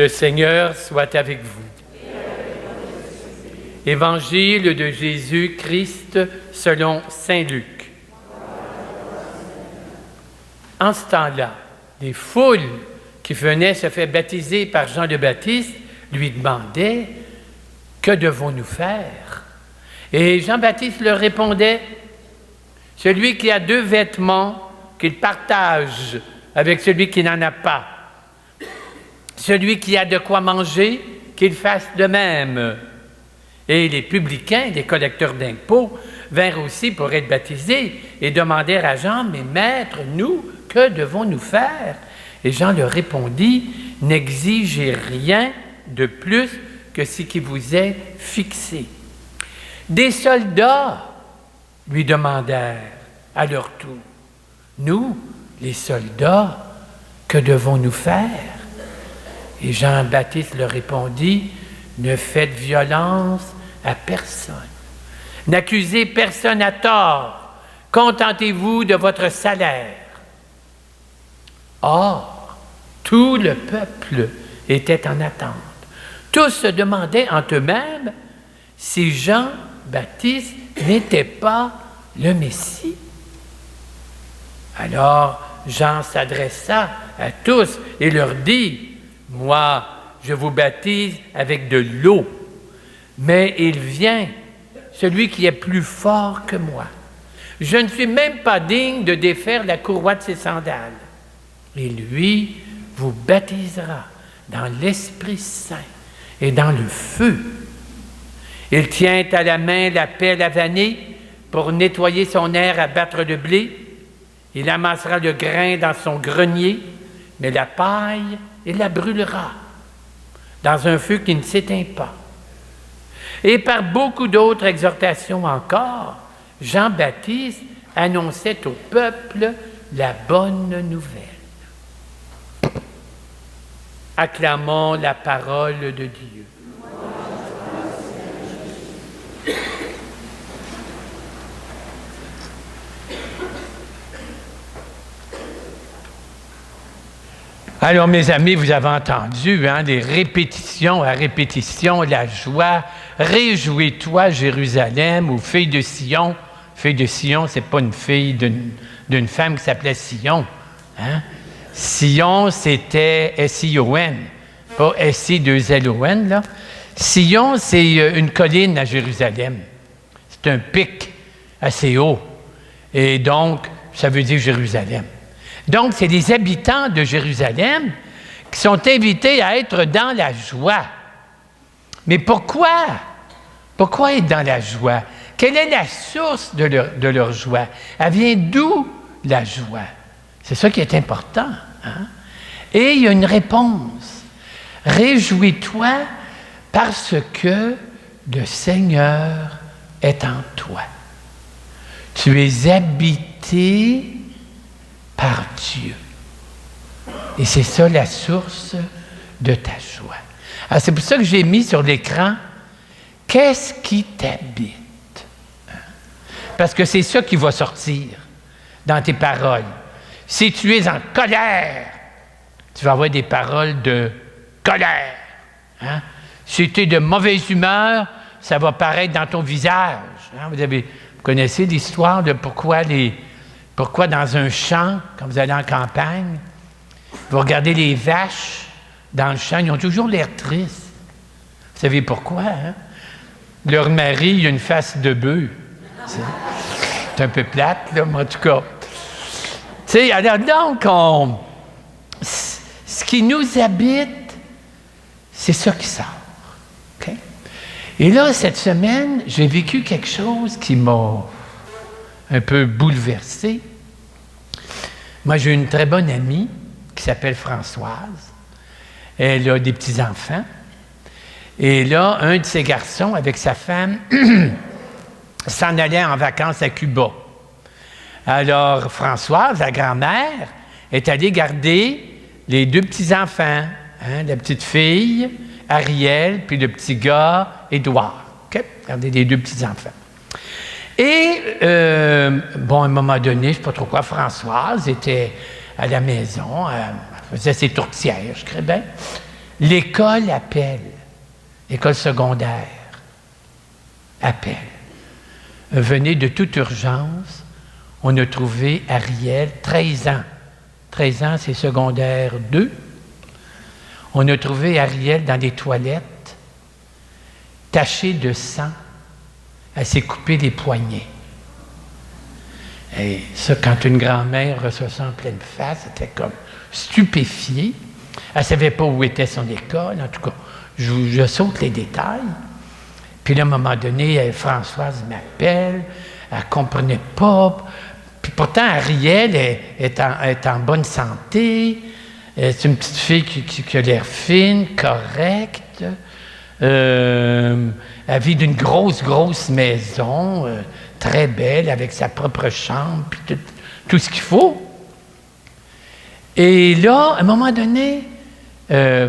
Le Seigneur soit avec vous. Évangile de Jésus-Christ selon saint Luc. En ce temps-là, les foules qui venaient se faire baptiser par Jean le Baptiste lui demandaient « Que devons-nous faire ?» Et Jean-Baptiste leur répondait « Celui qui a 2 vêtements, qu'il partage avec celui qui n'en a pas. Celui qui a de quoi manger, qu'il fasse de même. » Et les publicains, les collecteurs d'impôts, vinrent aussi pour être baptisés et demandèrent à Jean, « Mais maître, nous, que devons-nous faire? » Et Jean leur répondit, « N'exigez rien de plus que ce qui vous est fixé. » Des soldats lui demandèrent à leur tour, « Nous, les soldats, que devons-nous faire? » Et Jean-Baptiste leur répondit, « Ne faites violence à personne. N'accusez personne à tort. Contentez-vous de votre salaire. » Or, tout le peuple était en attente. Tous se demandaient entre eux-mêmes si Jean-Baptiste n'était pas le Messie. Alors, Jean s'adressa à tous et leur dit, « Moi, je vous baptise avec de l'eau, mais il vient, celui qui est plus fort que moi. Je ne suis même pas digne de défaire la courroie de ses sandales. Et lui vous baptisera dans l'Esprit Saint et dans le feu. Il tient à la main la pelle à vanner pour nettoyer son aire à battre le blé. Il amassera le grain dans son grenier, mais la paille, il la brûlera dans un feu qui ne s'éteint pas. » Et par beaucoup d'autres exhortations encore, Jean-Baptiste annonçait au peuple la bonne nouvelle. Acclamons la parole de Dieu. Alors, mes amis, vous avez entendu, des répétitions à répétition, la joie. Réjouis-toi, Jérusalem, ou fille de Sion. Fille de Sion, ce n'est pas une fille d'une femme qui s'appelait Sion. Sion, c'était S-I-O-N, pas S-I-2-L-O-N, là. Sion, c'est une colline à Jérusalem. C'est un pic assez haut. Et donc, ça veut dire Jérusalem. Donc, c'est les habitants de Jérusalem qui sont invités à être dans la joie. Mais pourquoi? Pourquoi être dans la joie? Quelle est la source de leur joie? Elle vient d'où, la joie? C'est ça qui est important. Et il y a une réponse. Réjouis-toi parce que le Seigneur est en toi. Tu es habité par Dieu. Et c'est ça la source de ta joie. Alors, c'est pour ça que j'ai mis sur l'écran « Qu'est-ce qui t'habite? » Parce que c'est ça qui va sortir dans tes paroles. Si tu es en colère, tu vas avoir des paroles de colère. Si tu es de mauvaise humeur, ça va paraître dans ton visage. Vous connaissez l'histoire de pourquoi dans un champ, quand vous allez en campagne, vous regardez les vaches dans le champ, ils ont toujours l'air tristes. Vous savez pourquoi? Leur mari, il a une face de bœuf. C'est un peu plate, là, mais en tout cas. Alors donc, ce qui nous habite, c'est ça qui sort. Okay? Et là, cette semaine, j'ai vécu quelque chose qui m'a un peu bouleversé. Moi, j'ai une très bonne amie qui s'appelle Françoise. Elle a des petits-enfants. Et là, un de ses garçons, avec sa femme, s'en allait en vacances à Cuba. Alors, Françoise, la grand-mère, est allée garder les 2 petits-enfants, la petite fille, Ariel, puis le petit gars, Édouard. Okay? Garder les 2 petits-enfants. Et, à un moment donné, je ne sais pas trop quoi, Françoise était à la maison, elle faisait ses tourtières, je crois bien. L'école appelle, l'école secondaire appelle. Venez de toute urgence, on a trouvé Ariel, 13 ans. 13 ans, c'est secondaire 2. On a trouvé Ariel dans les toilettes, tachée de sang. Elle s'est coupée les poignets. Et ça, quand une grand-mère reçoit ça en pleine face, elle était comme stupéfiée. Elle ne savait pas où était son école. En tout cas, je saute les détails. Puis là, à un moment donné, Françoise m'appelle. Elle ne comprenait pas. Puis pourtant, Ariel est en bonne santé. C'est une petite fille qui a l'air fine, correcte. Elle vit d'une grosse maison, très belle, avec sa propre chambre, puis tout ce qu'il faut. Et là, à un moment donné,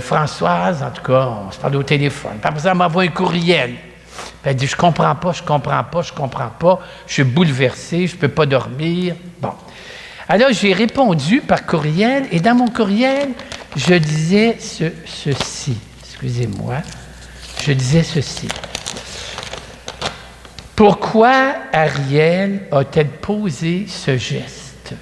Françoise, en tout cas, on se parle au téléphone. Puis après ça, elle m'envoie un courriel. Puis elle dit, je comprends pas, je suis bouleversée, je ne peux pas dormir. Bon. Alors, j'ai répondu par courriel, et dans mon courriel, je disais ceci. Excusez-moi. Je disais ceci. Pourquoi Ariel a-t-elle posé ce geste?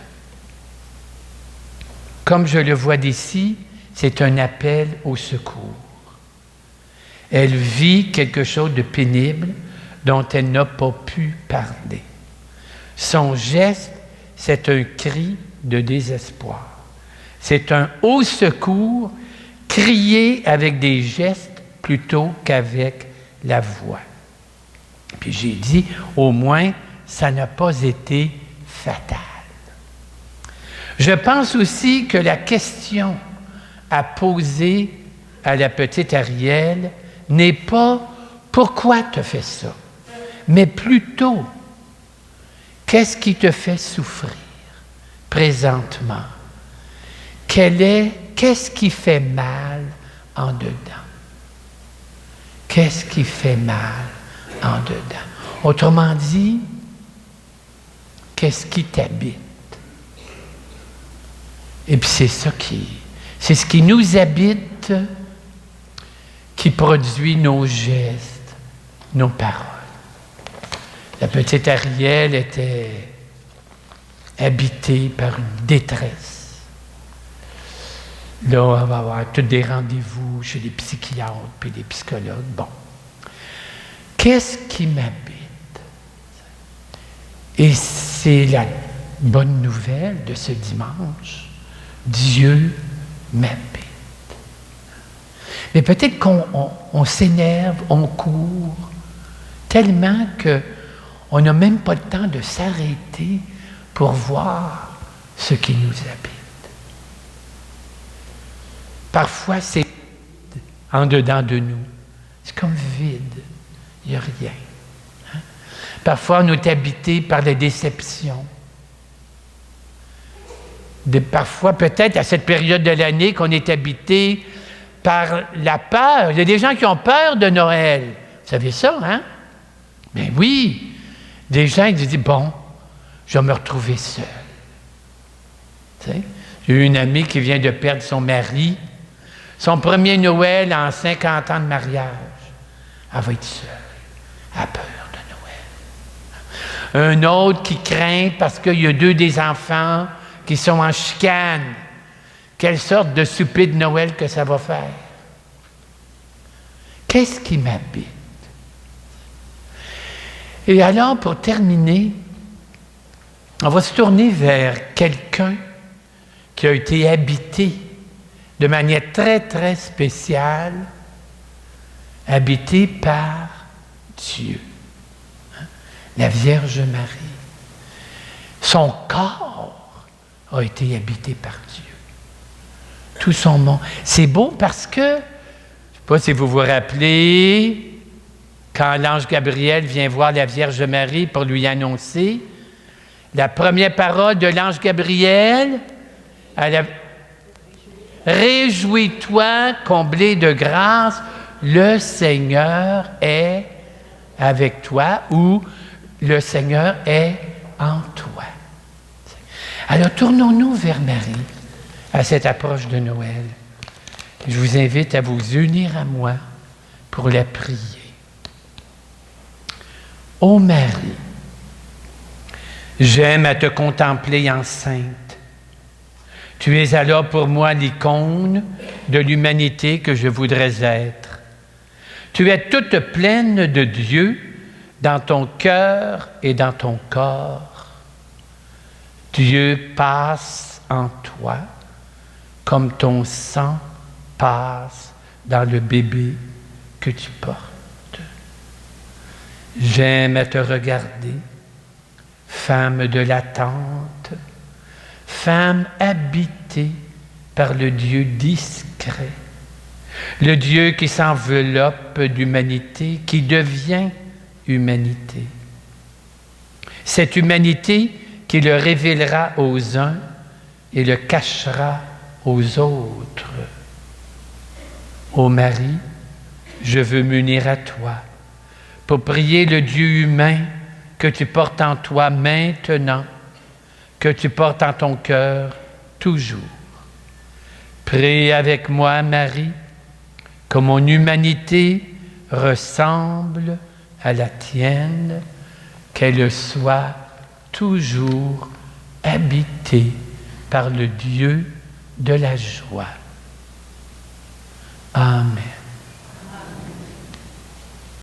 Comme je le vois d'ici, c'est un appel au secours. Elle vit quelque chose de pénible dont elle n'a pas pu parler. Son geste, c'est un cri de désespoir. C'est un haut secours crié avec des gestes plutôt qu'avec la voix. Puis j'ai dit, au moins, ça n'a pas été fatal. Je pense aussi que la question à poser à la petite Ariel n'est pas « Pourquoi tu fais ça? » mais plutôt « Qu'est-ce qui te fait souffrir présentement? Qu'est-ce qui fait mal en dedans? Qu'est-ce qui fait mal en dedans? Autrement dit, qu'est-ce qui t'habite? Et puis c'est ce qui nous habite qui produit nos gestes, nos paroles. La petite Ariel était habitée par une détresse. Là, on va avoir tous des rendez-vous chez les psychiatres puis les psychologues. Bon. Qu'est-ce qui m'habite? Et c'est la bonne nouvelle de ce dimanche. Dieu m'habite. Mais peut-être qu'on s'énerve, on court, tellement qu'on n'a même pas le temps de s'arrêter pour voir ce qui nous habite. Parfois, c'est vide en dedans de nous. C'est comme vide. Il n'y a rien. Hein? Parfois, on est habité par les déceptions. Parfois, peut-être à cette période de l'année, qu'on est habité par la peur. Il y a des gens qui ont peur de Noël. Vous savez ça, hein? Bien oui. Des gens qui disent, bon, je vais me retrouver seul. Tu sais? J'ai eu une amie qui vient de perdre son mari. Son premier Noël en 50 ans de mariage. Elle va être seule. Elle a peur de Noël. Un autre qui craint parce qu'il y a 2 des enfants qui sont en chicane. Quelle sorte de souper de Noël que ça va faire? Qu'est-ce qui m'habite? Et alors, pour terminer, on va se tourner vers quelqu'un qui a été habité de manière très, très spéciale, habité par Dieu. Hein? La Vierge Marie. Son corps a été habité par Dieu. Tout son monde. C'est beau parce que, je ne sais pas si vous vous rappelez, quand l'ange Gabriel vient voir la Vierge Marie pour lui annoncer, la première parole de l'ange Gabriel, réjouis-toi, comblé de grâce, le Seigneur est avec toi ou le Seigneur est en toi. Alors tournons-nous vers Marie à cette approche de Noël. Je vous invite à vous unir à moi pour la prier. Ô Marie, j'aime à te contempler enceinte. Tu es alors pour moi l'icône de l'humanité que je voudrais être. Tu es toute pleine de Dieu dans ton cœur et dans ton corps. Dieu passe en toi comme ton sang passe dans le bébé que tu portes. J'aime à te regarder, femme de l'attente, femme habitée par le Dieu discret, le Dieu qui s'enveloppe d'humanité, qui devient humanité. Cette humanité qui le révélera aux uns et le cachera aux autres. Ô Marie, je veux m'unir à toi pour prier le Dieu humain que tu portes en toi maintenant, que tu portes en ton cœur toujours. Prie avec moi, Marie, que mon humanité ressemble à la tienne, qu'elle soit toujours habitée par le Dieu de la joie. Amen.